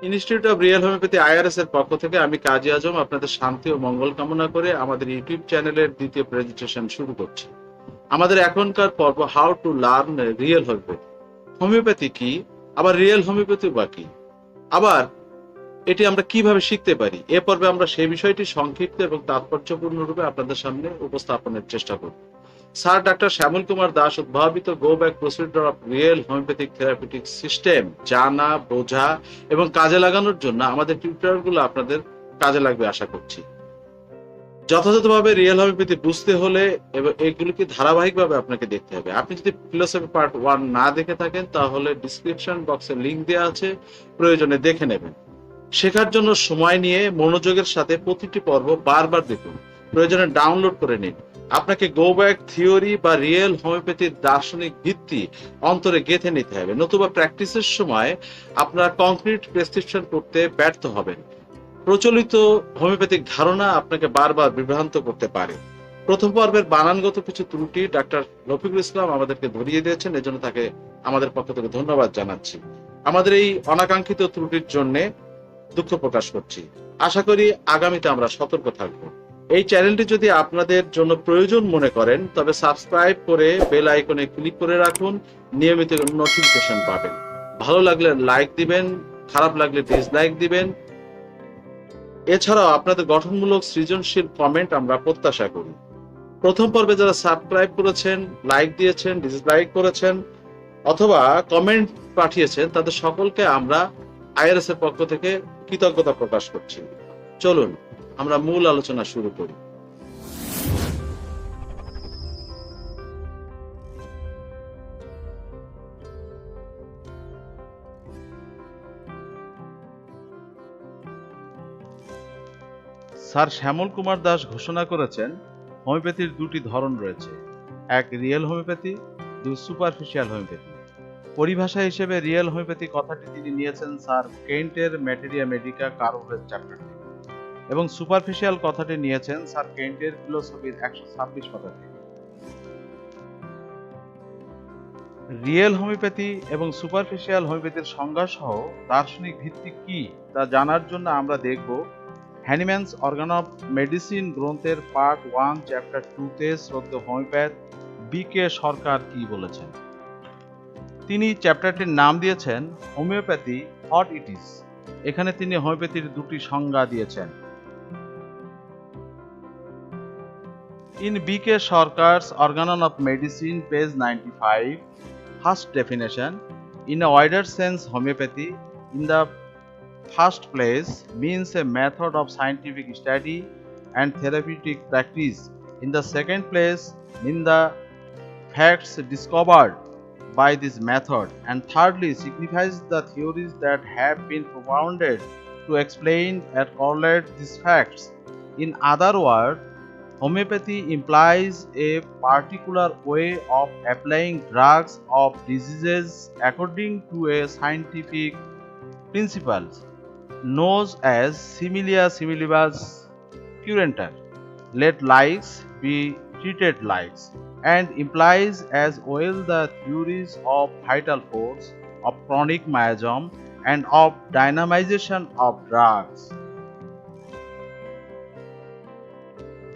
Institute of real homeopathy IRS এর পক্ষ থেকে আমি কাজী আজম আপনাদের শান্তি ও মঙ্গল কামনা করে আমাদের ইউটিউব চ্যানেলের দ্বিতীয় প্রেজেন্টেশন শুরু করছি। আমাদের এখনকার পর্ব how to learn real homeopathy. Homeopathy কি, আবার রিয়েল হোমিওপ্যাথি বা কি, আবার এটি আমরা কিভাবে শিখতে পারি, এ পর্বে আমরা সেই বিষয়টি সংক্ষিপ্ত এবং তাৎপর্যপূর্ণ রূপে আপনাদের সামনে উপস্থাপনের চেষ্টা করব। স্যার ডাক্তার শ্যামল কুমার দাস উদ্ভাবিত গো back procedure of real homeopathic therapeutic system জানা, বোঝা এবং কাজে লাগানোর জন্য আমাদের টিউটোরিয়ালগুলো আপনাদের কাজে লাগবে আশা করছি। যথাযথভাবে রিয়েল হোমিওপ্যাথি বুঝতে হলে এবং এগুলিকে ধারাবাহিকভাবে আপনাকে দেখতে হবে। আপনি যদি ফিলোসফি পার্ট 1 না দেখে থাকেন তাহলে ডিসক্রিপশন বক্সে লিংক দেওয়া আছে, প্রয়োজনে দেখে নেবেন। শেখার জন্য সময় নিয়ে মনোযোগের সাথে প্রতিটি পর্ব বারবার দেখুন, প্রয়োজনে ডাউনলোড করে নিন। আপনাকে গো ব্যাক থিওরি বা রিয়েল হোমিওপ্যাথির দার্শনিক ভিত্তি অন্তরে গেঁথে নিতে হবে, নতুবা প্র্যাকটিসের সময় আপনার কংক্রিট প্রেসক্রিপশন করতে ব্যর্থ হবেন। প্রচলিত হোমিওপ্যাথিক ধারণা আপনাকে বারবার বিভ্রান্ত করতে পারে। প্রথম পর্বের বানানগত কিছু ত্রুটি ডাক্তার রফিকুল ইসলাম আমাদেরকে ধরিয়ে দিয়েছেন, এজন্য তাকে আমাদের পক্ষ থেকে ধন্যবাদ জানাচ্ছি। আমাদের এই অনাকাঙ্ক্ষিত ত্রুটির জন্য দুঃখ প্রকাশ করছি। আশা করি আগামীতে আমরা সতর্ক থাকব। এই চ্যানেলটি যদি আপনাদের জন্য প্রয়োজন মনে করেন তবে সাবস্ক্রাইব করে বেল আইকনে ক্লিক করে রাখুন, নিয়মিত নোটিফিকেশন পাবেন। ভালো লাগলে লাইক দিবেন, খারাপ লাগলে ডিসলাইক দিবেন। এছাড়াও আপনাদের গঠনমূলক সৃজনশীল কমেন্ট আমরা প্রত্যাশা করি। প্রথম পর্বে যারা সাবস্ক্রাইব করেছেন, লাইক দিয়েছেন, ডিসলাইক করেছেন অথবা কমেন্ট পাঠিয়েছেন তাদের সকলকে আমরা আইআরএস এর পক্ষ থেকে কৃতজ্ঞতা প্রকাশ করছি। চলুন আমরা মূল আলোচনা শুরু করি। স্যার শ্যামল কুমার দাস ঘোষণা করেছেন হোমিওপ্যাথির দুটি ধরন রয়েছে, এক রিয়েল হোমিওপ্যাথি, দুই সুপারফিশিয়াল হোমিওপ্যাথি। পরিভাষা হিসেবে রিয়েল হোমিওপ্যাথি কথাটি তিনি নিয়েছেন স্যার কেন্টের ম্যাটেরিয়া মেডিকা কারোভের চ্যাপ্টার থেকে, এবং সুপারফিশিয়াল কথাটি নিয়েছেন স্যার কেন্টের ফিলোসফির 126 পাতা থেকে। রিয়েল হোমিওপ্যাথি এবং সুপারফিশিয়াল হোমিওপ্যাথির সংজ্ঞা সহ দার্শনিক ভিত্তি কি তা জানার জন্য আমরা দেখব হ্যানিম্যানস অর্গান অফ মেডিসিন গ্রন্থের পার্ট 1 চ্যাপ্টার 2 তে শ্রদ্ধেয় হোমিওপ্যাথ বি.কে. সরকার কি বলেছেন। তিনি চ্যাপ্টারটির নাম দিয়েছেন হোমিওপ্যাথি হোয়াট ইট ইজ। এখানে তিনি হোমিওপ্যাথির দুটি সংজ্ঞা দিয়েছেন। In B.K. Sarkar's Organon of Medicine, page 95, first definition, in a wider sense, homeopathy, in the first place, means a method of scientific study and therapeutic practice. In the second place, mean the facts discovered by this method. And thirdly, signifies the theories that have been propounded to explain and correlate these facts. In other words, homeopathy implies a particular way of applying drugs of diseases according to a scientific principles known as similia similibus curanter. Let likes be treated likes, and implies as well the theories of vital force, of chronic miasm, and of dynamization of drugs.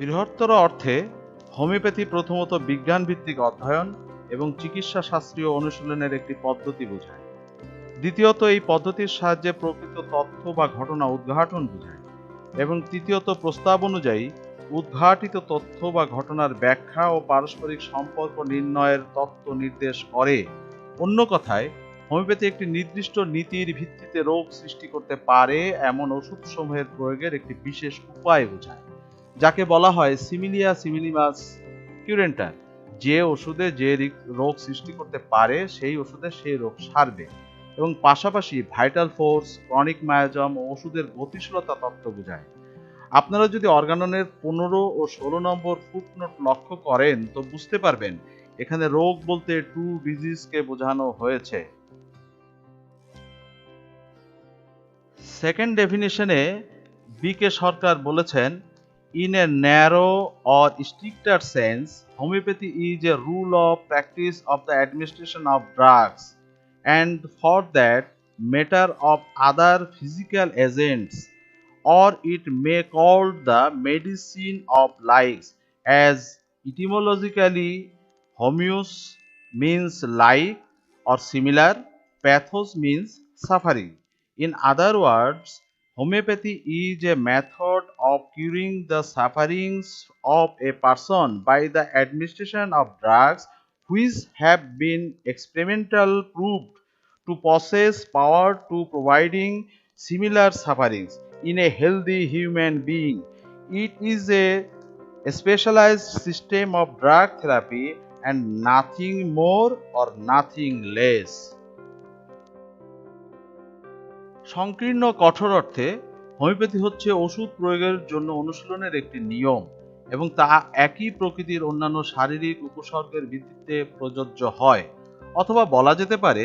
বৃহত্তর অর্থে homeopathy প্রথমত বিজ্ঞান ভিত্তিক অধ্যয়ন এবং চিকিৎসা শাস্ত্রীয় অনুশীলনের একটি পদ্ধতি বোঝায়। দ্বিতীয়ত এই পদ্ধতির সাহায্যে প্রকৃত তথ্য বা ঘটনা উদ্ঘাটন বোঝায়, এবং তৃতীয়ত প্রস্তাব অনুযায়ী উদ্ঘাটিত তথ্য বা ঘটনার ব্যাখ্যা ও পারস্পরিক সম্পর্ক নির্ণয়ের তত্ত্ব নির্দেশ করে। অন্য কথায়, হোমিওপ্যাথি একটি নির্দিষ্ট নীতির ভিত্তিতে রোগ সৃষ্টি করতে পারে এমন ওষুধসমূহের প্রয়োগের একটি বিশেষ উপায় বোঝায়, যাকে বলা হয় সিমিলিয়া সিমিলিবাস কিউরেন্টার। যে ওষুধে যে রোগ সৃষ্টি করতে পারে সেই ওষুধে সেই রোগ সারবে, এবং পাশাপাশি ভাইটাল ফোর্স, ক্রনিক মায়াজম ও ওষুধের গতিশীলতা তত্ত্ব বোঝায়। আপনারা যদি অর্গাননের 15 ও 16 নম্বর ফুটনোট লক্ষ্য করেন তো বুঝতে পারবেন এখানে রোগ বলতে টু ডিজিজকে বোঝানো হয়েছে। Second ডেফিনিশনে BK. সরকার বলেছেন, in a narrow or stricter sense, homeopathy is a rule of practice of the administration of drugs, and for that matter of other physical agents, or it may called the medicine of life, as etymologically homeos means like or similar, pathos means suffering. In other words, homeopathy is a method of curing the sufferings of a person by the administration of drugs which have been experimental proved to possess power to providing similar sufferings in a healthy human being. It is a specialized system of drug therapy and nothing more or nothing less. সংকীর্ণ কঠোর অর্থে homeopathy হচ্ছে ওষুধ প্রয়োগের জন্য অনুশীলনের একটি নিয়ম এবং তা একই প্রকৃতির অন্যান্য শারীরিক উপসর্গের ভিত্তিতে প্রযোজ্য হয়, অথবা বলা যেতে পারে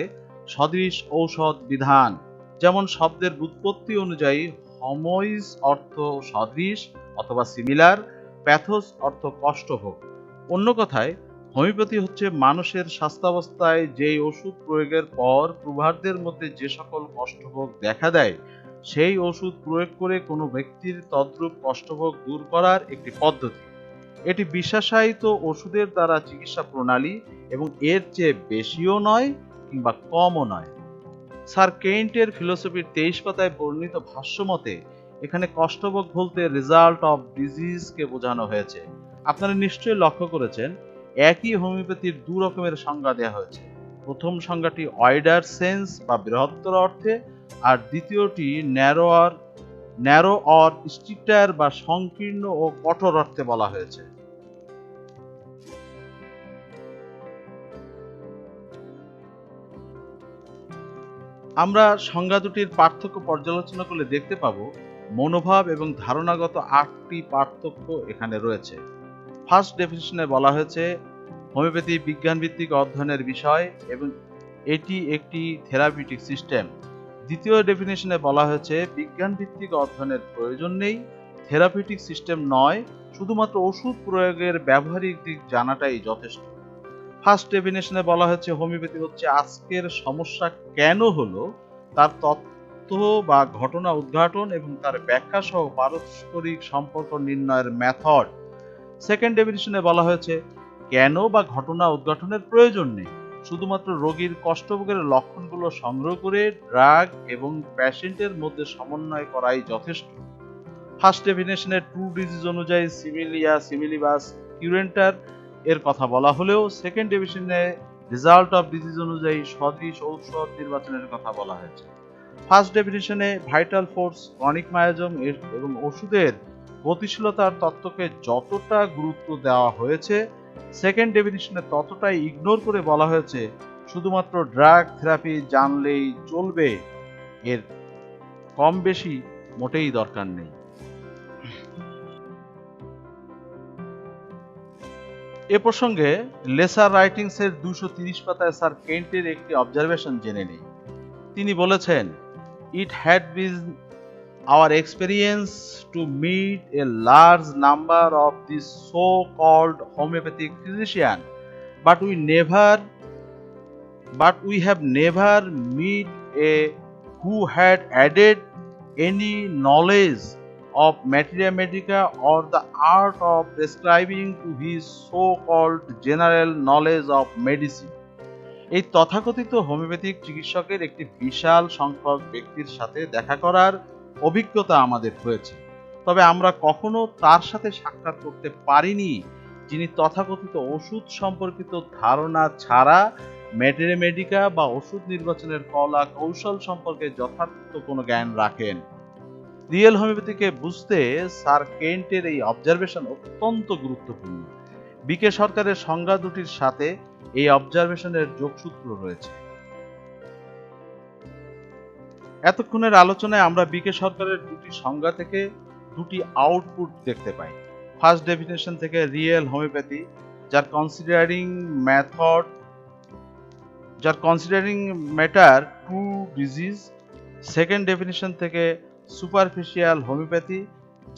সদৃশ ঔষধ বিধান। যেমন শব্দের ব্যুৎপত্তি অনুযায়ী হোমোইস অর্থ সদৃশ অথবা সিমিলার, প্যাথোস অর্থ কষ্টভোগ। অন্য কথায় হোমিওপ্যাথি হচ্ছে মানুষের স্বাস্থ্যাবস্থায় যেই ওষুধ প্রয়োগের পর প্রৌঢ়াদের মধ্যে যে সকল কষ্টভোগ দেখা দেয় সেই ওষুধ প্রয়োগ করে কোনো ব্যক্তির তদ্রূপ কষ্টভোগ দূর করার একটি পদ্ধতি। এটি বিশ্বাসায়িত ওষুধের দ্বারা চিকিৎসা প্রণালী এবং এর চেয়ে বেশিও নয় কিংবা কমও নয়। স্যার কেন্টের ফিলোসফির 23 পাতায় বর্ণিত ভাষ্য মতে এখানে কষ্টভোগ বলতে রেজাল্ট অফ ডিজিজকে বোঝানো হয়েছে। আপনারা নিশ্চয়ই লক্ষ্য করেছেন একই হোমিওপ্যাথির দু রকমের সংজ্ঞা দেওয়া হয়েছে। প্রথম সংজ্ঞাটি ওয়াইডার সেন্স বা বৃহত্তর অর্থে, আর দ্বিতীয়টি ন্যারো অর স্ট্রিক্টার বা সংকীর্ণ ও কঠোর অর্থে বলা হয়েছে। আমরা সংজ্ঞা দুটির পার্থক্য পর্যালোচনা করলে দেখতে পাবো মনোভাব এবং ধারণাগত 8টি পার্থক্য এখানে রয়েছে। ফার্স্ট ডেফিনিশনে বলা হয়েছে হোমিওপ্যাথি বিজ্ঞানভিত্তিক অধ্যয়নের বিষয় এবং এটি একটি থেরাপিউটিক সিস্টেম। দ্বিতীয় ডেফিনিশনে বলা হয়েছে বিজ্ঞানভিত্তিক অধ্যয়নের প্রয়োজন নেই, থেরাপিউটিক সিস্টেম নয়, শুধুমাত্র ওষুধ প্রয়োগের ব্যবহারিক দিক জানাটাই যথেষ্ট। ফার্স্ট ডেফিনেশনে বলা হয়েছে হোমিওপ্যাথি হচ্ছে আজকের সমস্যা কেন হলো তার তথ্য বা ঘটনা উদ্ঘাটন এবং তার ব্যাখ্যা সহ পারস্পরিক সম্পর্ক নির্ণয়ের মেথড। সেকেন্ড ডেফিনেশনে বলা হয়েছে কেন বা ঘটনা উদ্ঘাটনের প্রয়োজন নেই, শুধুমাত্র রোগীর কষ্টভোগের লক্ষণগুলো সংগ্রহ করে ড্রাগ এবং প্যাশেন্টের মধ্যে সমন্বয় করাই যথেষ্ট। ফার্স্ট ডেফিনেশনে ট্রু ডিজিজ অনুযায়ী সিমিলিয়া সিমিলিবাস কিউরেন্টার এর কথা বলা হলেও সেকেন্ড ডেফিনেশনে রেজাল্ট অফ ডিজিজ অনুযায়ী সদৃশ ঔষধ নির্বাচনের কথা বলা হয়েছে। ফার্স্ট ডেফিনেশনে ভাইটাল ফোর্স, ক্রনিক মায়োজম এবং ওষুধের গতিশীলতার তত্ত্বকে যতটা গুরুত্ব দেওয়া হয়েছে সেকেন্ড ডেফিনেশনে ততটাই ইগনোর করে বলা হয়েছে শুধুমাত্র ড্রাগ থেরাপি জানলেই চলবে, এর কম বেশি মোটেই দরকার নেই। এ প্রসঙ্গে লেসার রাইটিংস এর 230 পাতায় স্যার কেন্টের একটি অবজারভেশন জেনে নিই। তিনি বলেছেন, it had been our experience to meet a large number of these so-called homeopathic physicians, but we have never met a who had added any knowledge of materia medica or the art of prescribing to his so-called general knowledge of medicine. এই তথাকথিত homeopathic চিকিৎসকের একটি বিশাল সংখ্যক ব্যক্তির সাথে দেখা করার অভিজ্ঞতা আমাদের হয়েছে, তবে আমরা কখনো তার সাথে সাক্ষাৎ করতে পারিনি যিনি তথাকথিত ওষুধ সম্পর্কিত ধারণা ছাড়া ম্যাটেরিয়া মেডিকা বা ওষুধ নির্বাচনের কলা কৌশল সম্পর্কে যথার্থ কোনো জ্ঞান রাখেন। রিয়েল হোমিওপ্যাথিকে বুঝতে স্যার কেন্টের এই অবজারভেশন অত্যন্ত গুরুত্বপূর্ণ। বিকে সরকারের সংজ্ঞা দুটির সাথে এই অবজারভেশনের যোগসূত্র রয়েছে। এতক্ষণের আলোচনায় আমরা বিকে সরকারের দুটি সংজ্ঞা থেকে দুটি আউটপুট দেখতে পাই। ফার্স্ট ডেফিনেশন থেকে রিয়েল হোমিওপ্যাথি, যার considering matter to disease. Second definition থেকে সুপারফিশিয়াল হোমিওপ্যাথি,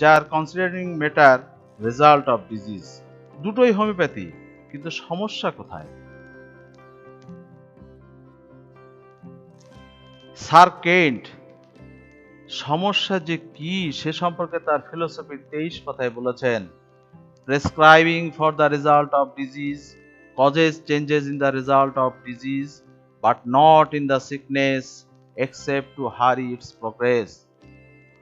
যার considering matter result of disease. দুটোই হোমিওপ্যাথি, কিন্তু সমস্যা কোথায়? স্যার কেন্ট সমস্যা যে কি সে সম্পর্কে তার ফিলোসফির 23 কথায় বলেছেন, prescribing for the result of disease causes changes in the result of disease but not in the sickness except two হারি ইটস প্রোগ্রেস।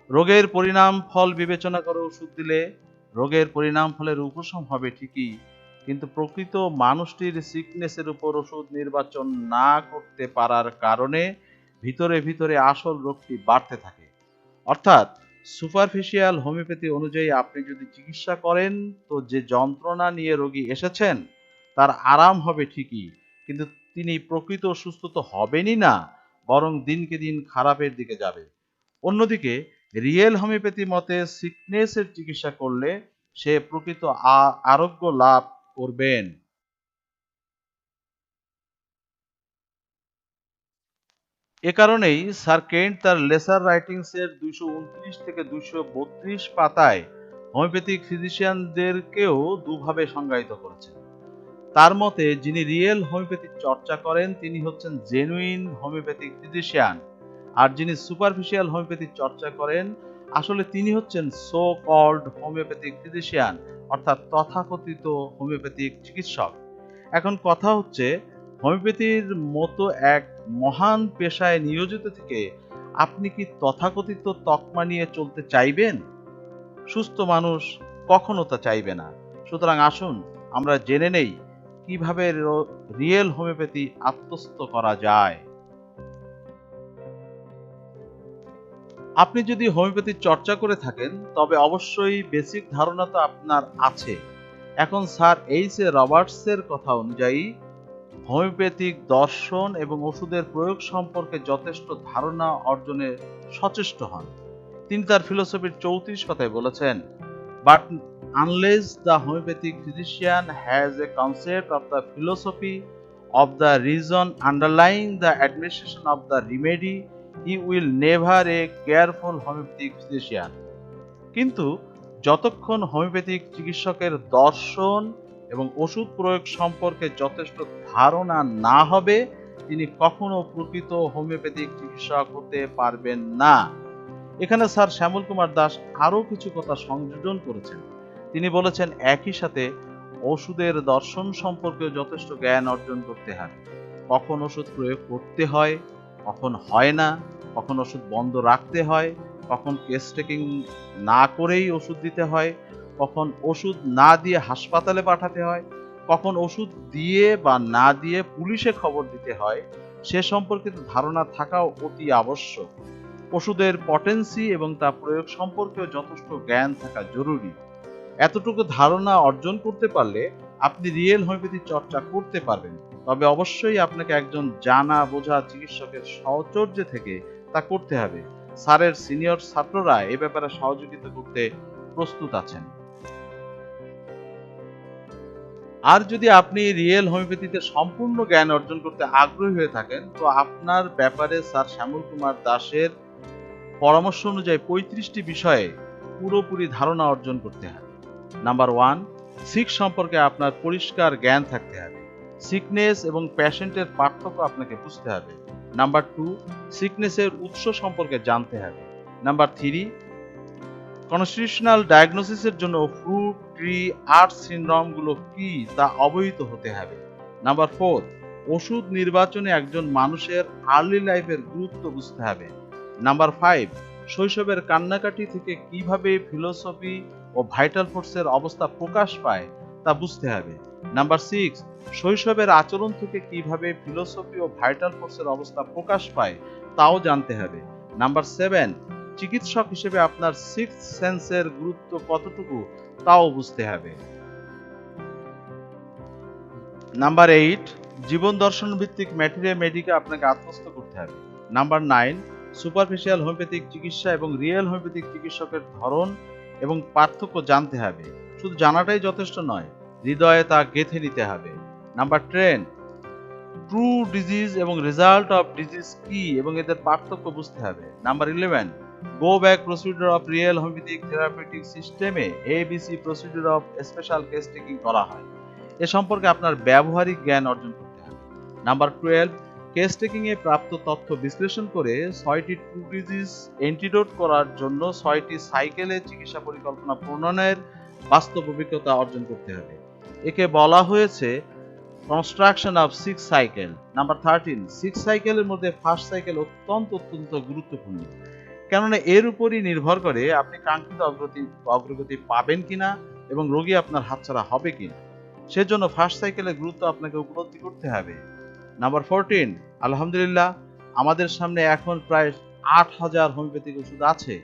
রোগের পরিণাম ফল বিবেচনা করে ওষুধ দিলে রোগের পরিণাম ফলের উপশম হবে ঠিকই, কিন্তু প্রকৃত মানুষটির সিকনেসের উপর ওষুধ নির্বাচন না করতে পারার কারণে ভিতরে ভিতরে আসল রোগটি বাড়তে থাকে। অর্থাৎ সুপারফিশিয়াল হোমিওপ্যাথি অনুযায়ী আপনি যদি চিকিৎসা করেন তো যে যন্ত্রণা নিয়ে রোগী এসেছেন তার আরাম হবে ঠিকই, কিন্তু তিনি প্রকৃত সুস্থ তো হবেনই না, বরং দিনকে দিন খারাপের দিকে যাবে। অন্যদিকে রিয়েল হোমিওপ্যাথি মতে সিকনেসের চিকিৎসা করলে সে প্রকৃত আরোগ্য লাভ করবেন। এ কারণেই স্যার কেন্ট তার লেসার রাইটিংসের 229 থেকে 232 পাতায় হোমিওপ্যাথিক ফিজিশিয়ানদেরকেও দুভাবে সংজ্ঞায়িত করেছেন। তার মতে যিনি রিয়েল হোমিওপ্যাথি চর্চা করেন তিনি হচ্ছেন জেনুইন হোমিওপ্যাথিক ফিজিশিয়ান, আর যিনি সুপারফিশিয়াল হোমিওপ্যাথি চর্চা করেন আসলে তিনি হচ্ছেন সো কল্ড হোমিওপ্যাথিক ফিজিশিয়ান, অর্থাৎ তথাকথিত হোমিওপ্যাথিক চিকিৎসক। এখন কথা হচ্ছে, হোমিওপ্যাথির মতো এক মহান পেশায় নিয়োজিত থেকে আপনি কি তথাকথিত তকমা নিয়ে চলতে চাইবেন? সুস্থ মানুষ কখনো তা চাইবে না। সুতরাং আসুন আমরা জেনে নেই কিভাবে রিয়েল হোমিওপ্যাথি আত্মস্থ করা যায়। আপনি যদি হোমিওপ্যাথি চর্চা করে থাকেন তবে অবশ্যই বেসিক ধারণা তো আপনার আছে। এখন স্যার এইচ এ রবার্টসের কথা অনুযায়ী হোমিওপ্যাথিক দর্শন এবং ওষুধের প্রয়োগ সম্পর্কে যথেষ্ট ধারণা অর্জনে সচেষ্ট হন। তিনি তার ফিলোসফির 34 কথায় বলেছেন, but unless the homeopathic physician has a concept of the philosophy of the reason underlying the administration of the remedy he will never a careful homeopathic physician. কিন্তু যতক্ষণ হোমিওপ্যাথিক চিকিৎসকের দর্শন এবং ওষুধ প্রয়োগ সম্পর্কে যথেষ্ট ধারণা না হবে তিনি কখনো প্রকৃত হোমিওপ্যাথিক চিকিৎসক হতে পারবেন না। এখানে স্যার শ্যামল কুমার দাস আরো কিছু কথা সংযোজন করেছেন। তিনি বলেছেন একই সাথে ওষুধের দর্শন সম্পর্কেও যথেষ্ট জ্ঞান অর্জন করতে হবে। কখন ওষুধ প্রয়োগ করতে হয়, কখন হয় না, কখন ওষুধ বন্ধ রাখতে হয়, কখন কেস টেকিং না করেই ওষুধ দিতে হয়, কখন ওষুধ না দিয়ে হাসপাতালে পাঠাতে হয়, কখন ওষুধ দিয়ে বা না দিয়ে পুলিশে খবর দিতে হয়, সে সম্পর্কিত ধারণা থাকাও অতি আবশ্যক। ওষুধের পটেন্সি এবং তা প্রয়োগ সম্পর্কেও যথেষ্ট জ্ঞান থাকা জরুরি। এতটুকু ধারণা অর্জন করতে পারলে আপনি রিয়েল হোমিওপ্যাথি চর্চা করতে পারবেন, তবে অবশ্যই আপনাকে একজন জানা বোঝা চিকিৎসকের সাহচর্যে থেকে তা করতে হবে। স্যারের সিনিয়র ছাত্ররা এ ব্যাপারে সহযোগিতা করতে প্রস্তুত আছেন। আর যদি আপনি রিয়েল হোমিওপ্যাথিতে সম্পূর্ণ জ্ঞান অর্জন করতে আগ্রহী হয়ে থাকেন তো আপনার ব্যাপারে স্যার শ্যামল কুমার দাসের পরামর্শ অনুযায়ী 35টি বিষয়ে পুরোপুরি ধারণা অর্জন করতে হবে। নাম্বার 1, সিক সম্পর্কে আপনার পরিষ্কার জ্ঞান থাকতে হবে। সিকনেস এবং পেশেন্টের পার্থক্য আপনাকে বুঝতে হবে। নাম্বার 2, সিকনেসের উৎস সম্পর্কে জানতে হবে। নাম্বার 3, কনস্টিটিউশনাল ডায়াগনোসিসের জন্য ফ্রুট ট্রি আর্ট সিনড্রোম গুলো কি তা অবহিত হতে হবে। নাম্বার 4, ওষুধ নির্বাচনে একজন মানুষের আর্লি লাইফের গুরুত্ব বুঝতে হবে। নাম্বার 5, শৈশবের কান্নাকাটি থেকে কিভাবে ফিলোসফি ও ভাইটাল ফোর্সের অবস্থা প্রকাশ পায় তা বুঝতে হবে। নাম্বার 6, শৈশবের আচরণ থেকে কিভাবে ফিলোসফি ও ভাইটাল ফোর্সের অবস্থা প্রকাশ পায় তাও জানতে হবে। নাম্বার 7, চিকিৎসক হিসেবে আপনার সিক্স সেন্সের গুরুত্ব কতটুকু তাও বুঝতে হবে। নাম্বার 8, জীবন দর্শন ভিত্তিক ম্যাটেরিয়া মেডিকে আপনাকে আত্মস্থ করতে হবে। নাম্বার 9, সুপারফিশিয়াল হোমিওপ্যাথিক চিকিৎসা এবং রিয়েল হোমিওপ্যাথিক চিকিৎসকের ধরন এবং পার্থক্য জানতে হবে। শুধু জানাটাই যথেষ্ট নয়, হৃদয়ে তা গেঁথে নিতে হবে। নাম্বার 10, ট্রু ডিজিজ এবং রেজাল্ট অফ ডিজিজ কি এবং এদের পার্থক্য বুঝতে হবে। Number 11, go back procedure of real homeopathic therapeutic সিস্টেমে ABC procedure of special case taking করা হয়। এ সম্পর্কে আপনার ব্যবহারিক জ্ঞান অর্জন করতে হবে। নাম্বার 12, কেস টেকিং এ প্রাপ্ত তথ্য বিশ্লেষণ করে 6টি ট্রু ডিজিজ অ্যান্টিডোট করার জন্য 6টি সাইকেলে চিকিৎসা পরিকল্পনা প্রণয়নের বাস্তব অভিজ্ঞতা অর্জন করতে হবে। একে বলা হয়েছে কনস্ট্রাকশন অফ 6 সাইকেল। নাম্বার 13, 6 সাইকেলের মধ্যে ফার্স্ট সাইকেল অত্যন্ত গুরুত্বপূর্ণ, কেননা এর উপরই নির্ভর করে আপনি কাঙ্ক্ষিত অগ্রগতি পাবেন কিনা এবং রোগী আপনার হাতছাড়া হবে কিনা। সেজন্য ফার্স্ট সাইকেলের গুরুত্ব আপনাকে উপলব্ধি করতে হবে। নাম্বার 14, আলহামদুলিল্লাহ আমাদের সামনে এখন প্রায় 8,000 হোমিওপ্যাথিক ওষুধ আছে।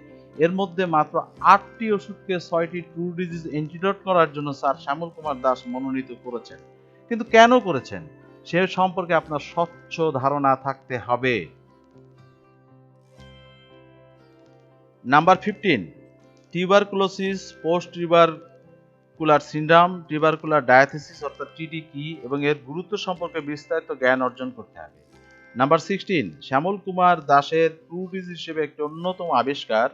এর মধ্যে মাত্র 8টি ওষুধকে 6টি ট্রু ডিজিজ অ্যান্টিডোট করার জন্য স্যার শ্যামল কুমার দাস মনোনীত করেছেন। কিন্তু কেন করেছেন সে সম্পর্কে আপনার স্বচ্ছ ধারণা থাকতে হবে। Number 15, tuberculosis, post tubercular syndrome, tubercular diathesis অর্থাৎ টিডি কি এবং এর গুরুত্ব সম্পর্কে বিস্তারিত জ্ঞান অর্জন করতে হবে। নাম্বার 16, শ্যামল কুমার দাসের ট্রু ডিজিজ হিসেবে একটি অন্যতম আবিষ্কার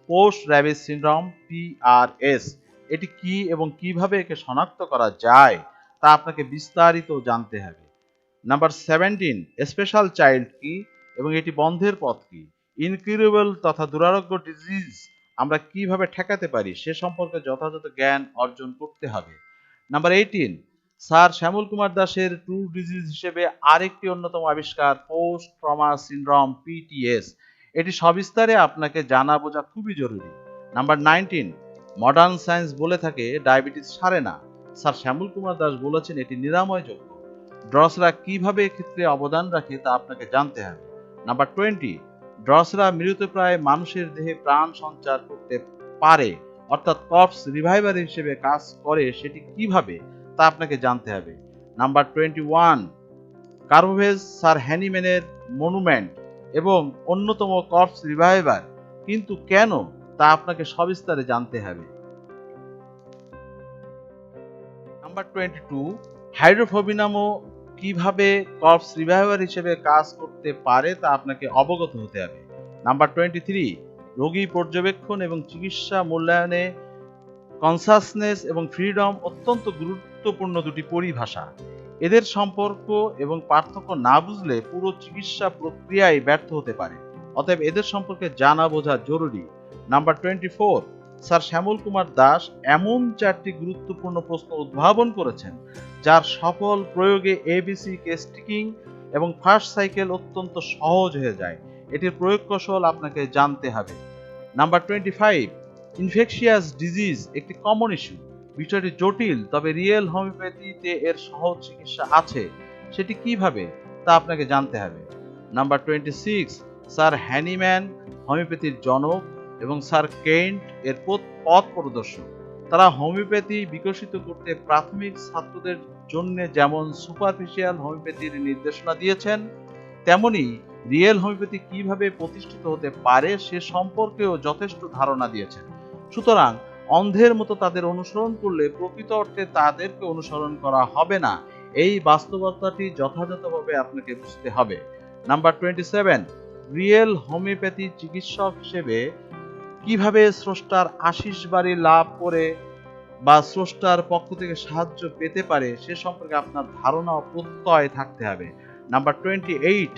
পোস্ট র্যাবিস সিনড্রোম PRS। এটি কি এবং কিভাবে একে শনাক্ত করা যায় তা আপনাকে বিস্তারিত জানতে হবে। নাম্বার 17, স্পেশাল চাইল্ড কি এবং এটি বন্ধের পথ কি, ইনকিউরেবল তথা দুরারোগ্য ডিজিজ আমরা কিভাবে ঠেকাতে পারি সে সম্পর্কে যথাযথ জ্ঞান অর্জন করতে হবে। নাম্বার 18, স্যার শ্যামল কুমার দাসের ট্রু ডিজিজ হিসেবে আরেকটি অন্যতম আবিষ্কার পোস্ট ট্রমা সিনড্রোম PTS। এটি সবিস্তারে আপনাকে জানা বোঝা খুবই জরুরি। নাম্বার 19, মডার্ন সায়েন্স বলে থাকে ডায়াবেটিস সারে না, স্যার শ্যামল কুমার দাস বলেছেন এটি নিরাময়যোগ্য। ড্রসরা কিভাবে এক্ষেত্রে অবদান রাখে তা আপনাকে জানতে হবে। নাম্বার 20, ড্রসরা মৃতপ্রায় মানুষের দেহে প্রাণ সঞ্চার করতে পারে অর্থাৎ কর্পস রিভাইভার হিসেবে কাজ করে সেটি কিভাবে তা আপনাকে জানতে হবে। নাম্বার 21, কার্বোভেজ স্যার হ্যানিম্যানের মনুমেন্ট এবং অন্যতম কর্পস রিভাইভার, কিন্তু কেন তা আপনাকে সবিস্তারে জানতে হবে। নাম্বার 22, হাইড্রোফোবিনামও কিভাবে কর্পস রিভাইভার হিসেবে কাজ করতে পারে তা আপনাকে অবগত হতে হবে। নাম্বার 23, রোগী পর্যবেক্ষণ এবং চিকিৎসা মূল্যায়নে কনসাসনেস এবং ফ্রিডম অত্যন্ত গুরুত্বপূর্ণ দুটি পরিভাষা। এদের সম্পর্ক এবং পার্থক্য না বুঝলে পুরো চিকিৎসা প্রক্রিয়ায় ব্যর্থ হতে পারে, অতএব এদের সম্পর্কে জানা বোঝা জরুরি। নাম্বার 24, স্যার শ্যামল কুমার দাস এমন 4টি গুরুত্বপূর্ণ প্রশ্ন উদ্ভাবন করেছেন যার সফল প্রয়োগে ABC কেস টেকিং এবং ফার্স্ট সাইকেল অত্যন্ত সহজ হয়ে যায়। এটির প্রয়োগ কৌশল আপনাকে জানতে হবে। নাম্বার 25, ইনফেকশিয়াস ডিজিজ একটি কমন ইস্যু, বিষয়টি জটিল তবে রিয়েল হোমিওপ্যাথিতে এর সহজ চিকিৎসা আছে, সেটি কিভাবে তা আপনাকে জানতে হবে। নাম্বার 26, স্যার হ্যানিম্যান হোমিওপ্যাথির জনক এবং স্যার কেন্ট এর পথ প্রদর্শক। তারা হোমিওপ্যাথি বিকশিত করতে প্রাথমিক ছাত্রদের জন্য যেমন সুপারফিশিয়াল হোমিওপ্যাথির নির্দেশনা দিয়েছেন, তেমনি রিয়েল হোমিওপ্যাথি কিভাবে প্রতিষ্ঠিত হতে পারে সে সম্পর্কেও যথেষ্ট ধারণা দিয়েছেন। সুতরাং অন্ধের মতো তাদের অনুসরণ করলে প্রকৃত অর্থে তাদেরকে অনুসরণ করা হবে না, এই বাস্তবতাটি যথাযথভাবে আপনাকে বুঝতে হবে। নাম্বার 27, রিয়েল হোমিওপ্যাথি চিকিৎসক হিসেবে কিভাবে স্রষ্টার আশিস বাড়ি লাভ করে বা স্রষ্টার পক্ষ থেকে সাহায্য পেতে পারে সে সম্পর্কে আপনার ধারণা ও প্রত্যয় থাকতে হবে। নাম্বার 28,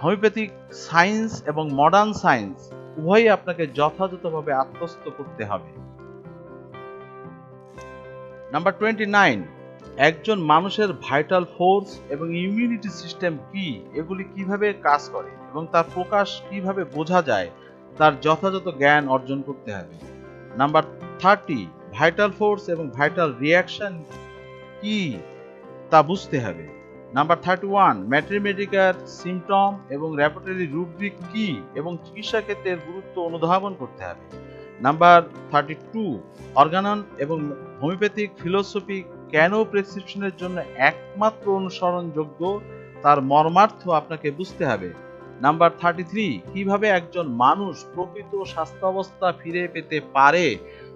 হোমিওপ্যাথিক সায়েন্স এবং মডার্ন সায়েন্স উভয়ই আপনাকে যথাযথভাবে আত্মস্থ করতে হবে। নাম্বার 29, একজন মানুষের ভাইটাল ফোর্স এবং ইমিউনিটি সিস্টেম কি, এগুলি কিভাবে কাজ করে এবং তার প্রকাশ কিভাবে বোঝা যায় তার যথাযথ জ্ঞান অর্জন করতে হবে। নাম্বার 30, ভাইটাল ফোর্স এবং ভাইটাল রিয়াকশন কি তা বুঝতে হবে। নাম্বার 31, ম্যাথমেটিক্যাল সিমটম এবং ল্যাবরেটরি রুব্রিক কি এবং চিকিৎসা ক্ষেত্রে এর গুরুত্ব অনুধাবন করতে হবে। নাম্বার 32, অর্গানন এবং হোমিওপ্যাথিক ফিলোসফি কেন প্রেসক্রিপশনের জন্য একমাত্র অনুসরণযোগ্য তার মর্মার্থ আপনাকে বুঝতে হবে। নাম্বার 33, কিভাবে একজন মানুষ প্রকৃত স্বাস্থ্যাবস্থা ফিরে পেতে পারে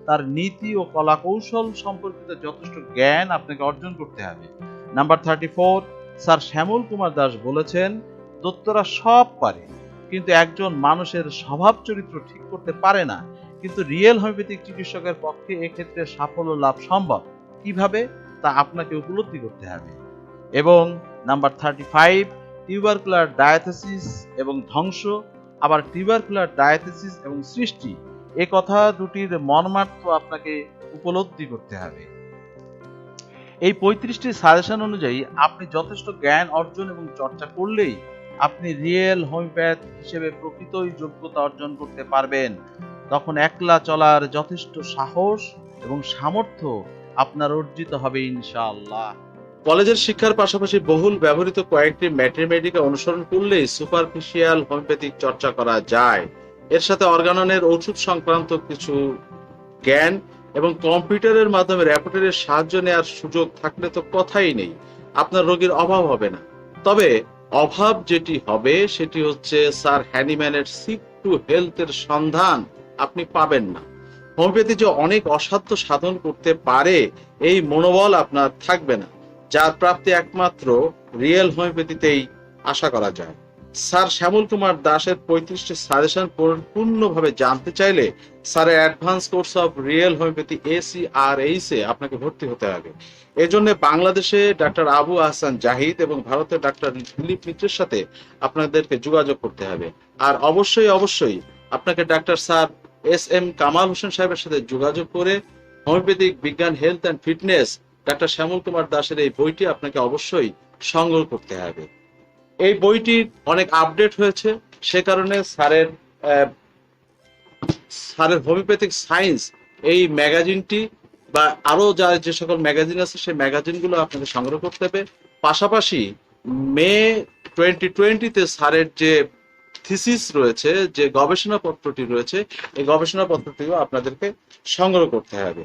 তার নীতি ও কলাকৌশল সম্পর্কিত যথেষ্ট জ্ঞান আপনাকে অর্জন করতে হবে। নাম্বার 34, স্যার শ্যামল কুমার দাস বলেছেন দত্তরা সব পারে কিন্তু একজন মানুষের স্বভাব চরিত্র ঠিক করতে পারে না, কিন্তু রিয়েল হোমিওপ্যাথিক চিকিৎসকের পক্ষে এক্ষেত্রে সাফল্য লাভ সম্ভব, কিভাবে তা আপনাকে উপলব্ধি করতে হবে। এবং নাম্বার 35, টিউবারকুলার ডায়াথেসিস এবং ধ্বংস, আবার টিউবারকুলার ডায়াথেসিস এবং সৃষ্টি, এ কথা দুটির মর্মার্থ আপনাকে উপলব্ধি করতে হবে। এই 35টি সাজেশন অনুযায়ী আপনি যথেষ্ট জ্ঞান অর্জন এবং চর্চা করলেই আপনি রিয়েল হোমিওপ্যাথ হিসেবে প্রকৃতই যোগ্যতা অর্জন করতে পারবেন। তখন একলা চলার যথেষ্ট সাহস এবং সামর্থ্য আপনার অর্জিত হবে ইনশাআল্লাহ। কলেজের শিক্ষার পাশাপাশি বহুল ব্যবহৃত কয়েকটি ম্যাথমেটিকা অনুসরণ করলেই সুপারফিশিয়াল হোমিওপ্যাথিক চর্চা করা যায়। এর সাথে অর্গাননের ওষুধ সংক্রান্ত কিছু জ্ঞান এবং কম্পিউটারের মাধ্যমে ল্যাবরেটরির সাহায্য নেওয়ার সুযোগ থাকলে তো কথাই নেই, আপনার রোগীর অভাব হবে না। তবে অভাব যেটি হবে সেটি হচ্ছে স্যার হ্যানিম্যানের সিক টু হেলথের সন্ধান আপনি পাবেন না। হোমিওপ্যাথি যে অনেক অসাধ্য সাধন করতে পারে এই মনোবল আপনার থাকবে না, যার প্রাপ্তি একমাত্র রিয়েল হোমিওপ্যাথিতেই আশা করা যায়। স্যার শ্যামল কুমার দাসের 35টি সাজেশন পূর্ণভাবে জানতে চাইলে স্যারের advance course of real homeopathy ACRH এ আপনাকে ভর্তি হতে হবে। এজন্য বাংলাদেশে ডাক্তার আবু আহসান জাহিদ এবং ভারতের ডাক্তার দিলীপ মিত্রের সাথে আপনাদেরকে যোগাযোগ করতে হবে। আর অবশ্যই আপনাকে doctor sir SM Kamal Hossain সাহেবের সাথে যোগাযোগ করে হোমিওপ্যাথিক বিজ্ঞান, health and fitness doctor Shyamal Kumar দাসের এই বইটি আপনাকে অবশ্যই সংগ্রহ করতে হবে। এই বইটি অনেক আপডেট হয়েছে, সে কারণে স্যারের হোমিওপ্যাথিক সায়েন্স এই ম্যাগাজিনটি বা আরো যে সকল ম্যাগাজিন আছে সেই ম্যাগাজিনগুলো আপনাকে সংগ্রহ করতে হবে। পাশাপাশি মে 2020-তে স্যারের যে থিসিস রয়েছে, যে গবেষণাপত্রটি রয়েছে, এই গবেষণাপত্রটিও আপনাদেরকে সংগ্রহ করতে হবে।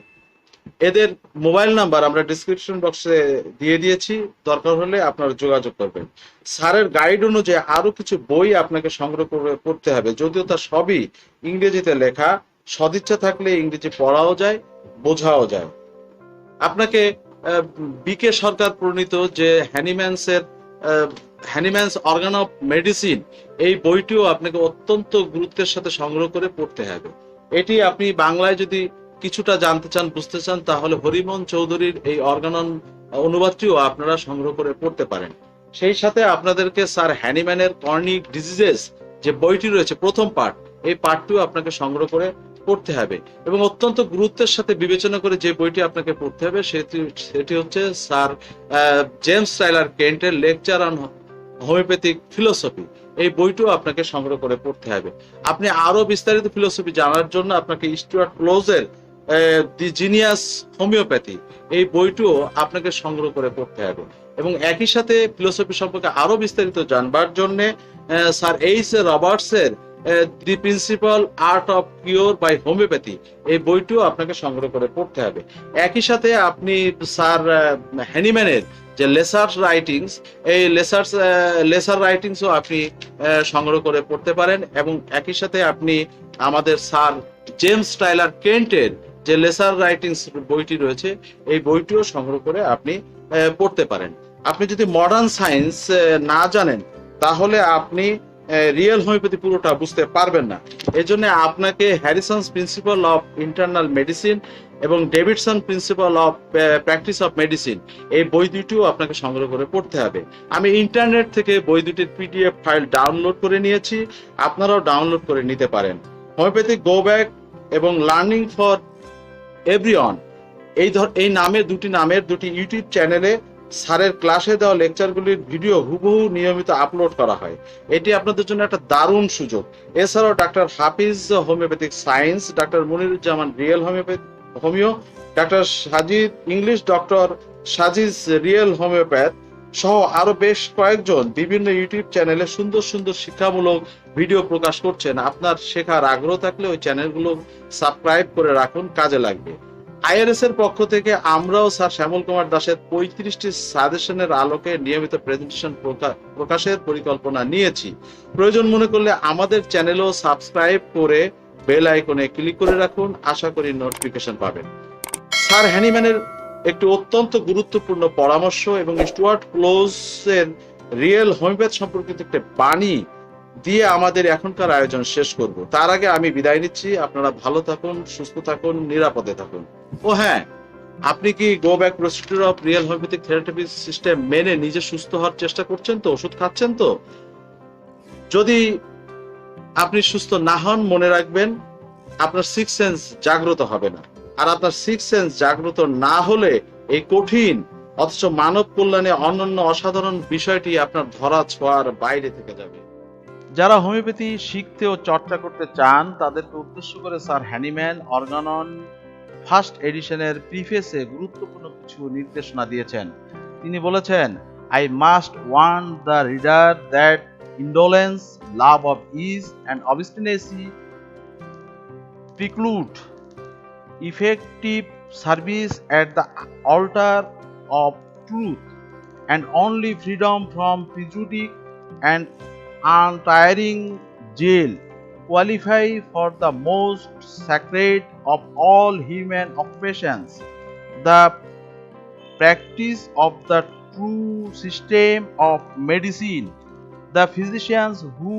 এদের মোবাইল নাম্বার আমরা ডিসক্রিপশন বক্সে দিয়ে দিয়েছি, দরকার হলে আপনারা যোগাযোগ করবেন। স্যারের গাইড অনুযায়ী আরো কিছু বই আপনাকে সংগ্রহ করতে হবে, যদিও তা সবই ইংরেজিতে লেখা। সদিচ্ছা থাকলে ইংরেজি পড়াও যায়, বোঝাও যায়। আপনাকে বিকে সরকার প্রণীত যে হ্যানিম্যানস অর্গান অফ মেডিসিন, এই বইটিও আপনাকে অত্যন্ত গুরুত্বের সাথে সংগ্রহ করে পড়তে হবে। এটি আপনি বাংলায় যদি কিছুটা জানতে চান, বুঝতে চান, তাহলে হরিমোহন চৌধুরীর এই অর্গানন অনুবাদটিও আপনারা সংগ্রহ করে পড়তে পারেন। সেই সাথে আপনাদেরকে স্যার হ্যানিম্যানের কর্নিক ডিজিজেস যে বইটি রয়েছে প্রথম পার্ট, এই পার্টটিও আপনাকে সংগ্রহ করে পড়তে হবে। এবং অত্যন্ত গুরুত্বের সাথে বিবেচনা করে যে বইটি আপনাকে পড়তে হবে সেটি হচ্ছে স্যার জেমস টাইলার কেন্টের লেকচার অন হোমিওপ্যাথিক ফিলোসফি। এই বইটিও আপনাকে সংগ্রহ করে পড়তে হবে। আপনি আরো বিস্তারিত ফিলোসফি জানার জন্য আপনাকে স্টুয়ার্ট ক্লোজের দি জিনিয়াস হোমিওপ্যাথি, এই বইটিও আপনাকে সংগ্রহ করে পড়তে হবে। এবং একই সাথে ফিলোসফি সম্পর্কে আরো বিস্তারিত জানবার জন্য স্যার H. রবার্টসের the principle art of cure by homeopathy, এই বইটিও আপনাকে সংগ্রহ করে পড়তে হবে। একই সাথে আপনি স্যার হ্যানিম্যানের যে লেসার রাইটিংস, এই লেসার রাইটিংসও আপনি সংগ্রহ করে পড়তে পারেন। এবং একই সাথে আপনি আমাদের স্যার জেমস টাইলার কেন্টের যে লেসার রাইটিংস বইটি রয়েছে, এই বইটিও সংগ্রহ করে আপনি পড়তে পারেন। আপনি যদি মডার্ন সায়েন্স না জানেন তাহলে আপনি রিয়েল হোমিওপ্যাথি পুরোটা বুঝতে পারবেন না। এজন্য আপনাকে হ্যারিসনস প্রিন্সিপাল অফ ইন্টারনাল মেডিসিন এবং Davidson principal of practice of medicine, এই বই দুটিও আপনাকে সংগ্রহ করে পড়তে হবে। আমি ইন্টারনেট থেকে বই দুটির PDF ফাইল ডাউনলোড করে নিয়েছি, আপনারাও ডাউনলোড করে নিতে পারেন। হোমিওপ্যাথিক গো ব্যাক এবং লার্নিং ফর এভরিওয়ান, এই নামের দুটি ইউটিউব চ্যানেলে স্যারের ক্লাসে দেওয়া লেকচারগুলির ভিডিও হুবহু নিয়মিত আপলোড করা হয়। এটি আপনাদের জন্য একটা দারুণ সুযোগ। এছাড়াও ডাক্তার হাফিজ হোমিওপ্যাথিক সায়েন্স, ডাক্তার মনিরুজ্জামান রিয়েল হোমিও, ডাক্তার সাজিদ ইংলিশ, ডক্টর সাজিজ রিয়েল হোমিওপ্যাথ সহ আরো বেশ কয়েকজন বিভিন্ন ইউটিউব চ্যানেলে সুন্দর সুন্দর শিক্ষামূলক ভিডিও প্রকাশ করছেন। আপনার শেখার আগ্রহ থাকলে ওই চ্যানেলগুলো সাবস্ক্রাইব করে রাখুন, কাজে লাগবে। IRS এর পক্ষ থেকে আমরাও স্যার শ্যামল কুমার দাসের 35টি সাজেশনের আলোকে নিয়মিত প্রেজেন্টেশন প্রকাশের পরিকল্পনা নিয়েছি। প্রয়োজন মনে করলে আমাদের চ্যানেলও সাবস্ক্রাইব করে বেল আইকনে ক্লিক করে রাখুন, আশা করি নোটিফিকেশন পাবেন। স্যার হ্যানিম্যানের একটি অত্যন্ত গুরুত্বপূর্ণ পরামর্শ এবং স্টুয়ার্ট ক্লোজের রিয়েল হোমিওপ্যাথ সম্পর্কিত একটা বাণী দিয়ে আমাদের এখনকার আয়োজন শেষ করব। তার আগে আমি বিদায় নিচ্ছি। আপনারা ভালো থাকুন, সুস্থ থাকুন, নিরাপদে থাকুন। ও হ্যাঁ, আপনি কি গো back procedure of real homeopathic therapy system মেনে নিজে সুস্থ হওয়ার চেষ্টা করছেন তো, ওষুধ খাচ্ছেন তো? যদি আপনি সুস্থ না হন, মনে রাখবেন আপনার সিক্স সেন্স জাগ্রত হবে না। আর আপনার সিক্স সেন্স জাগ্রত না হলে এই কঠিন অথচ মানব কল্যাণে অনন্য অসাধারণ বিষয়টি আপনার ধরা ছোঁয়ার বাইরে থেকে যাবে। যারা হোমিওপ্যাথি শিখতে ও চর্চা করতে চান তাদেরকে উদ্দেশ্য করে স্যার হ্যানিম্যান অর্গানন ফার্স্ট এডিশনের প্রিফেসে গুরুত্বপূর্ণ কিছু নির্দেশনা দিয়েছেন। তিনি বলেছেন, I must warn the reader that indolence, love of ease and obstinacy preclude effective service at the altar of truth, and only freedom from prejudice and untiring zeal qualify for the most sacred of all human occupations, the practice of the true system of medicine. The physicians who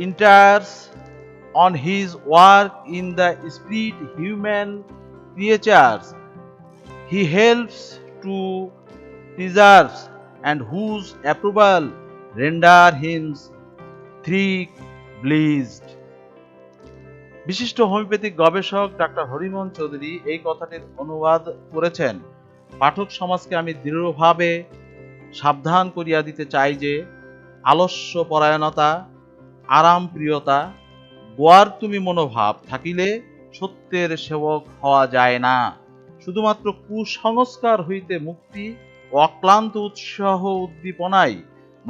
enters on his work in the spirit human creatures he helps to preserve, and whose approval render him three blessed. বিশিষ্ট homeopathic গবেষক doctor Harimohan Chowdhury এই কথাটির অনুবাদ করেছেন। পাঠক সমাজকে আমি দৃঢ়ভাবে সাবধান করিয়া দিতে চাই যে আলস্য পরায়ণতা, আরাম প্রিয়তা, গোয়ার তুমি মনোভাব থাকিলে সত্যের সেবক হওয়া যায় না। শুধুমাত্র কুসংস্কার হইতে মুক্তি ও অক্লান্ত উৎসাহ উদ্দীপনাই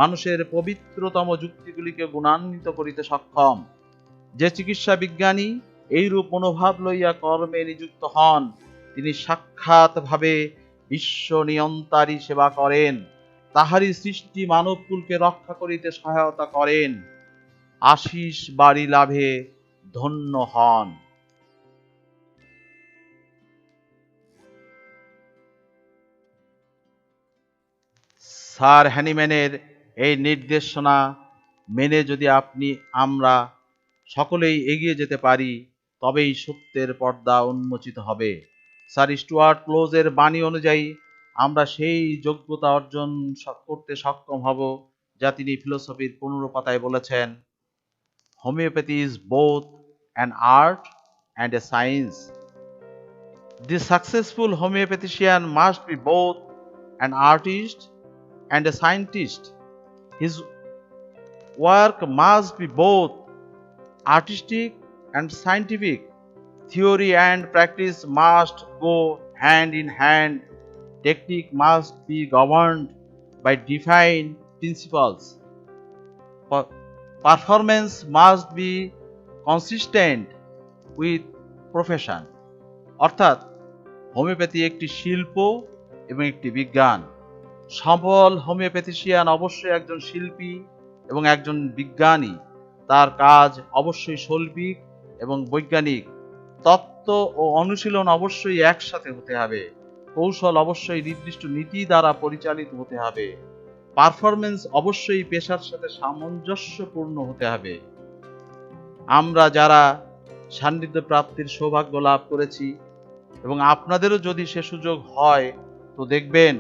মানুষের পবিত্রতম যুক্তিগুলিকে গুণান্বিত করিতে সক্ষম। যে চিকিৎসা বিজ্ঞানী এইরূপ মনোভাব লইয়া কর্মে নিযুক্ত হন, তিনি সাক্ষাৎভাবে বিশ্ব নিয়ন্তারী সেবা করেন, তাহারই সৃষ্টি মানবকুলকে রক্ষা করিতে সহায়তা করেন, আশিস বাড়ি লাভে ধন্য হন। স্যার হ্যানিম্যানের এই নির্দেশনা মেনে যদি আমরা সকলেই এগিয়ে যেতে পারি, তবেই সত্যের পর্দা উন্মোচিত হবে। স্যার স্টুয়ার্ট ক্লোজের বাণী অনুযায়ী আমরা সেই যোগ্যতা অর্জন করতে সক্ষম হব যা তিনি ফিলোসফির 15 পাতায় বলেছেন, homeopathy is both an art and a science. The successful homeopathician must be both an artist and a scientist. His work must be both artistic and scientific. Theory and practice must go hand in hand. Technique must be governed by defined principles. Performance must be consistent with profession. অর্থাৎ homeopathy একটি শিল্প এবং একটি বিজ্ঞান। সফল হোমিওপ্যাথিশিয়ান অবশ্যই একজন শিল্পী এবং একজন বিজ্ঞানী। তার কাজ অবশ্যই শৈল্পিক এবং বৈজ্ঞানিক। তত্ত্ব ও অনুশীলন অবশ্যই একসাথে হতে হবে। কৌশল অবশ্যই নির্দিষ্ট নীতি দ্বারা পরিচালিত হতে হবে। পারফরমেন্স অবশ্যই পেশার সাথে সামঞ্জস্যপূর্ণ হতে হবে। আমরা যারা সান্নিধ্য প্রাপ্তির সৌভাগ্য লাভ করেছি এবং আপনাদেরও যদি সে সুযোগ হয়, তো দেখবেন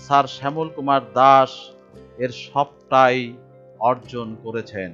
স্যার শ্যামল কুমার দাস এর সবটাই অর্জন করেছেন।